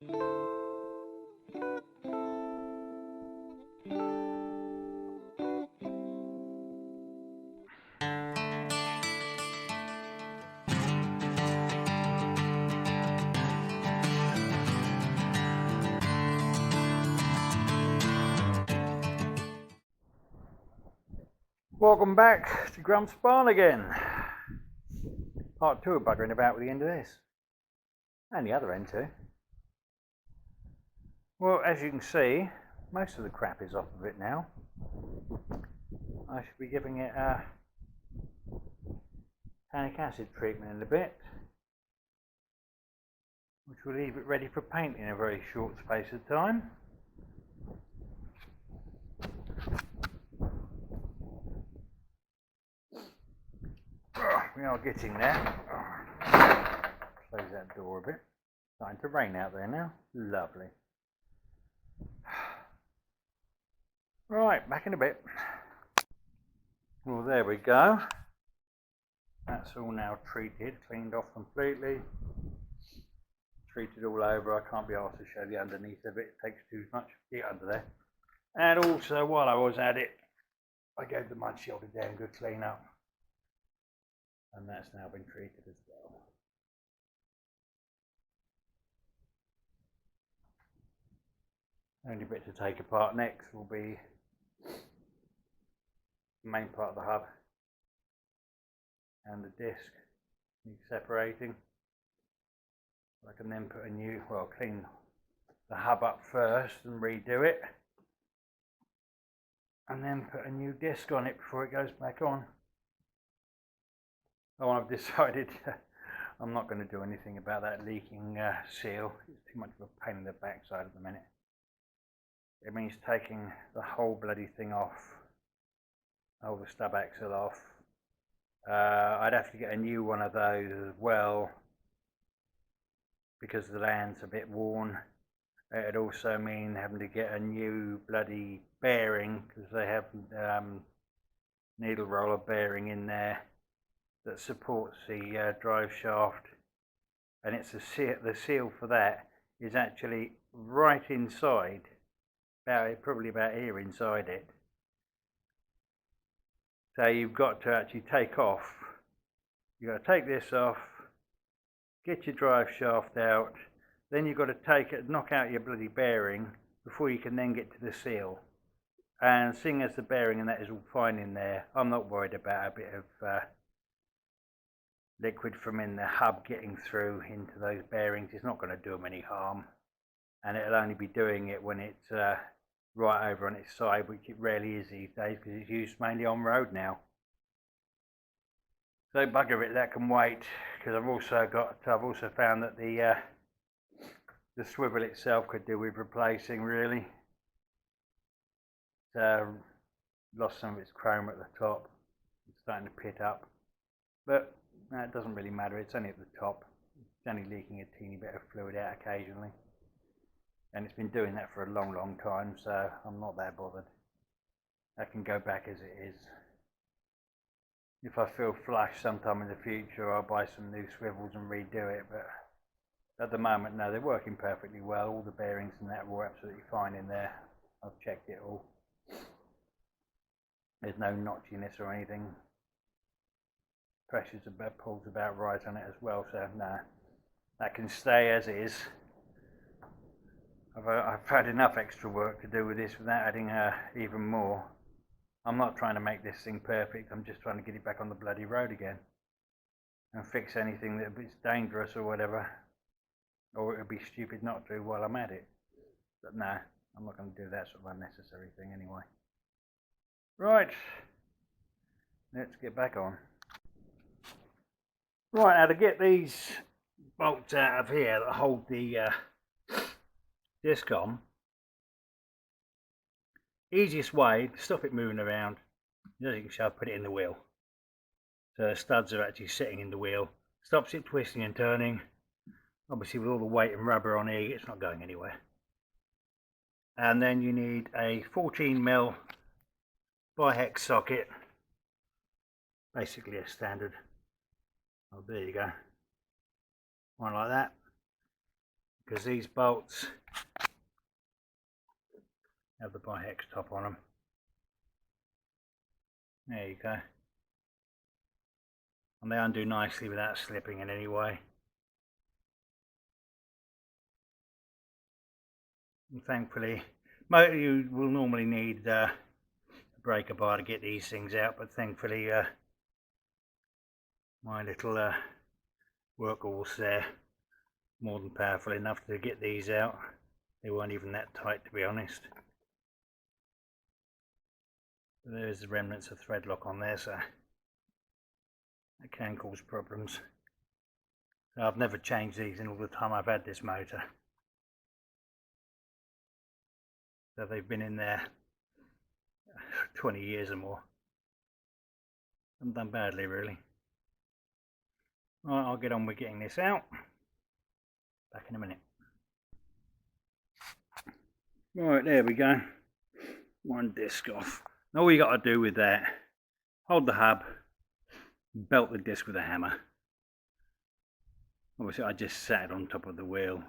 Welcome back to Grump's barn again. Part 2 of buggering about with the end of this. And the other end too. Well, as you can see, most of the crap is off of it now. I should be giving it a tannic acid treatment in a bit, which will leave it ready for paint in a very short space of time. We are getting there. Close that door a bit. Starting to rain out there now. Lovely. Right, back in a bit. Well, there we go. That's all now treated, cleaned off completely. Treated all over. I can't be asked to show the underneath of it. It takes too much to get under there. And also, while I was at it, I gave the mud shield a damn good clean up. And that's now been treated as well. Only bit to take apart next will be the main part of the hub and the disc needs separating. I can then put a new, well, clean the hub up first and redo it, and then put a new disc on it before it goes back on. Oh, I've decided I'm not going to do anything about that leaking seal. It's too much of a pain in the backside at the minute. It means taking the whole bloody thing off, all the stub axle off. I'd have to get a new one of those as well because the land's a bit worn. It'd also mean having to get a new bloody bearing because they have needle roller bearing in there that supports the drive shaft, and it's the seal for that is actually right inside, probably about here inside it. So you've got to actually take off. You've got to take this off, get your drive shaft out, then you've got to take it, knock out your bloody bearing before you can then get to the seal. And seeing as the bearing and that is all fine in there, I'm not worried about a bit of liquid from in the hub getting through into those bearings. It's not going to do them any harm, and it'll only be doing it when it's right over on its side, which it rarely is these days because it's used mainly on road now. So bugger it, that can wait, because I've also found that the swivel itself could do with replacing really. It's lost some of its chrome at the top. It's starting to pit up, but no, it doesn't really matter. It's only at the top. It's only leaking a teeny bit of fluid out occasionally, and it's been doing that for a long time, so I'm not that bothered. I can go back as it is. If I feel flush sometime in the future, I'll buy some new swivels and redo it, but at the moment, no, they're working perfectly well. All the bearings and that were absolutely fine in there. I've checked it all. There's no notchiness or anything. Pressure's pulls about right on it as well, so no, that can stay as is. I've had enough extra work to do with this without adding even more. I'm not trying to make this thing perfect, I'm just trying to get it back on the bloody road again and fix anything that is dangerous or whatever, or it would be stupid not to while I'm at it. But no, I'm not going to do that sort of unnecessary thing anyway. Right, let's get back on. Right, now to get these bolts out of here that hold the disc on, easiest way to stop it moving around, as you can see, I've put it in the wheel. So the studs are actually sitting in the wheel, stops it twisting and turning. Obviously with all the weight and rubber on here, it's not going anywhere. And then you need a 14mm bi-hex socket, basically a standard. Oh, there you go. One like that. because these bolts have the bi-hex top on them. There you go. And they undo nicely without slipping in any way. And thankfully, you will normally need a breaker bar to get these things out, but thankfully my little workhorse there, more than powerful enough to get these out. They weren't even that tight, to be honest. But there's the remnants of thread lock on there, so that can cause problems. So I've never changed these in all the time I've had this motor. So they've been in there 20 years or more. Haven't done badly, really. Right, I'll get on with getting this out. Back in a minute. Right, there we go. One disc off. And all you got to do with that, hold the hub, belt the disc with a hammer. Obviously I just sat it on top of the wheel,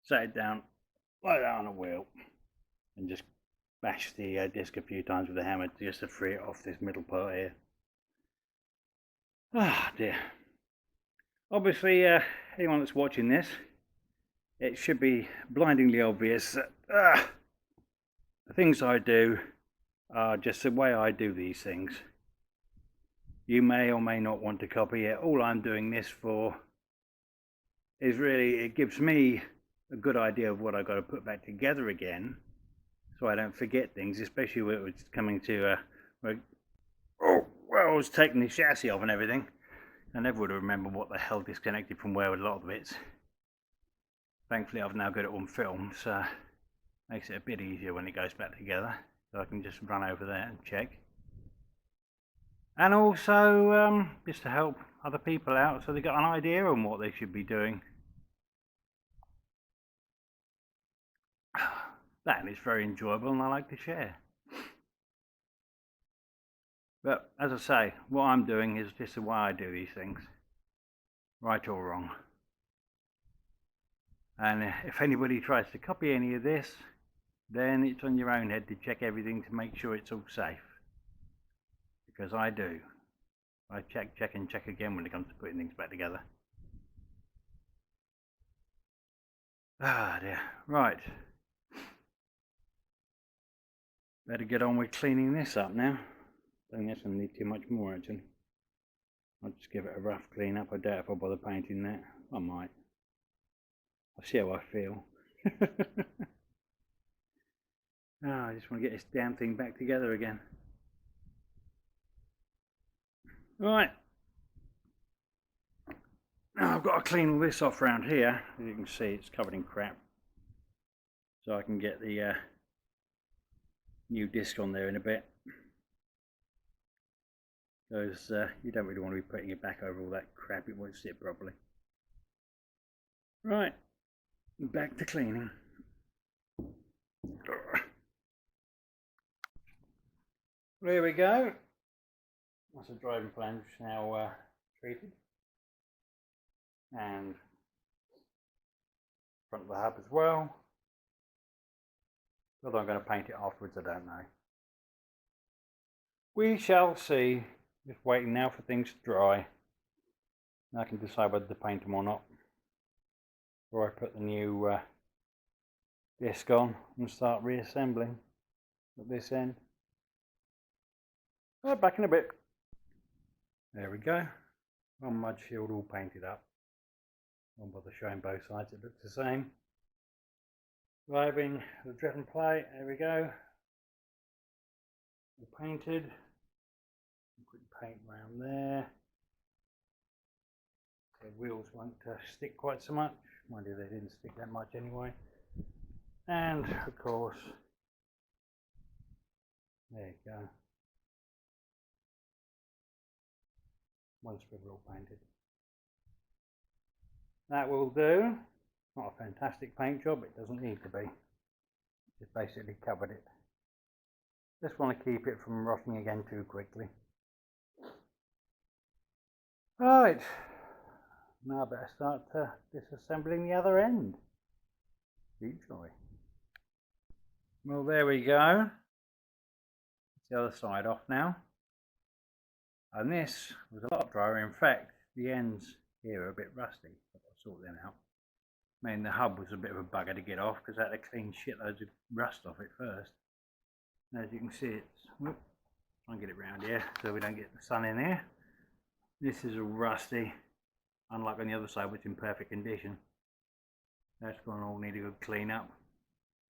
sat it down like that on a wheel, and just bash the disc a few times with a hammer just to free it off this middle part here. Ah dear. Obviously anyone that's watching this, it should be blindingly obvious that the things I do are just the way I do these things. You may or may not want to copy it. All I'm doing this for is really, it gives me a good idea of what I've got to put back together again, so I don't forget things, especially when it's coming to I was taking the chassis off and everything. I never would have remembered what the hell disconnected from where with a lot of the bits. Thankfully I've now got it on film, so makes it a bit easier when it goes back together, so I can just run over there and check. And also just to help other people out so they got an idea on what they should be doing. That is very enjoyable and I like to share. But as I say, what I'm doing is just the way I do these things, right or wrong. And if anybody tries to copy any of this, then it's on your own head to check everything to make sure it's all safe. Because I do. I check and check again when it comes to putting things back together. Ah dear, right. Better get on with cleaning this up now. I think that's going to need too much more actually. I'll just give it a rough clean up. I doubt if I'll bother painting that. I might. I'll see how I feel. I just want to get this damn thing back together again. Right. Now I've got to clean all this off around here. As you can see, it's covered in crap. So I can get the new disc on there in a bit. Because you don't really want to be putting it back over all that crap. It won't sit properly. Right. Back to cleaning. There we go. That's the driving flange now treated. And front of the hub as well. Whether I'm going to paint it afterwards, I don't know. We shall see. Just waiting now for things to dry. And I can decide whether to paint them or not. Before I put the new disc on and start reassembling at this end. Right, back in a bit. There we go. One mud shield all painted up. Won't bother showing both sides, it looks the same. Driving the driven plate, there we go. All painted. Quick paint around there. The wheels won't stick quite so much. Mind you, they didn't stick that much anyway. And of course, there you go. One swivel all painted. That will do. Not a fantastic paint job, it doesn't need to be. Just basically covered it. Just want to keep it from rotting again too quickly. Right, Now I better start disassembling the other end. Enjoy. Well, there we go. It's the other side off now. And this was a lot drier. In fact, the ends here are a bit rusty. I've got to sort them out. I mean, the hub was a bit of a bugger to get off because I had to clean shitloads of rust off it first. And as you can see, it's, whoop, try and get it round here so we don't get the sun in there. This is all rusty, unlike on the other side, which is in perfect condition. That's going to all need a good clean up.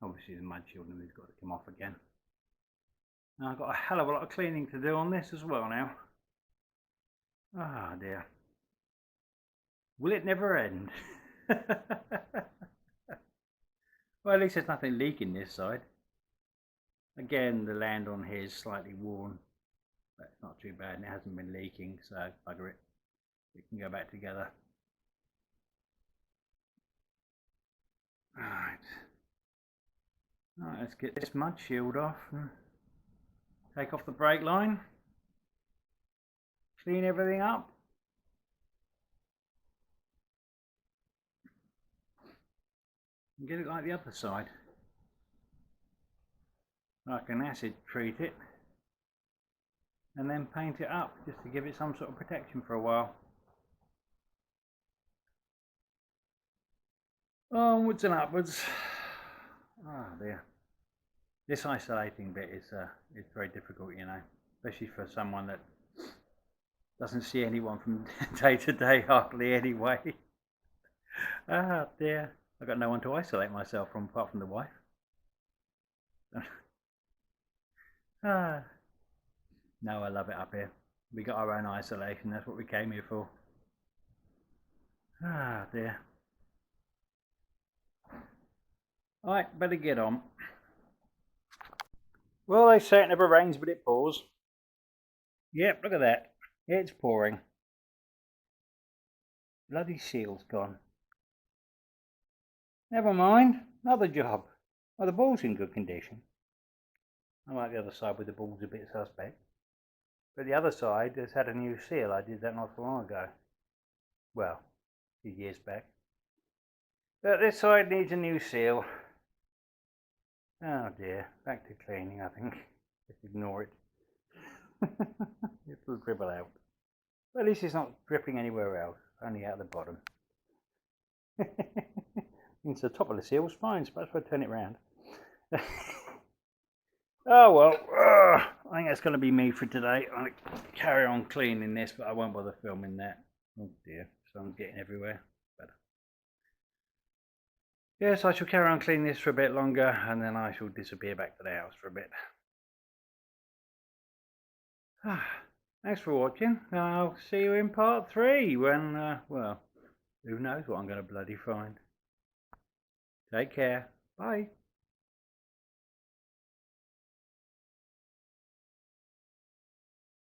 Obviously the mud shielding has got to come off again. Now I've got a hell of a lot of cleaning to do on this as well now. Ah dear. Will it never end? Well, at least there's nothing leaking this side. Again, the land on here is slightly worn. But it's not too bad and it hasn't been leaking, so bugger it. We can go back together. Alright. Alright, let's get this mud shield off. Take off the brake line. Clean everything up. And get it like the other side. I can acid treat it. And then paint it up just to give it some sort of protection for a while. Onwards and upwards. Ah dear. This isolating bit is very difficult, you know, especially for someone that doesn't see anyone from day to day hardly anyway. Ah dear. I've got no one to isolate myself from apart from the wife. Ah. No, I love it up here. We got our own isolation, that's what we came here for. Ah dear. Alright, better get on. Well, they say it never rains but it pours. Yep, look at that. It's pouring. Bloody seal's gone. Never mind, another job. Well, the ball's in good condition. Unlike the other side where the ball's a bit suspect. But the other side has had a new seal. I did that not so long ago. Well, a few years back. But this side needs a new seal. Oh dear, back to cleaning I think. Just ignore it. It will dribble out. But at least it's not dripping anywhere else, only out the bottom. Means the top of the seal's fine, so perhaps I'll turn it round. Oh well, I think that's going to be me for today. I'll carry on cleaning this, but I won't bother filming that. Oh dear, sun's getting everywhere. Better. Yes, I shall carry on cleaning this for a bit longer, and then I shall disappear back to the house for a bit. Thanks for watching. I'll see you in part 3 when, well, who knows what I'm going to bloody find. Take care. Bye.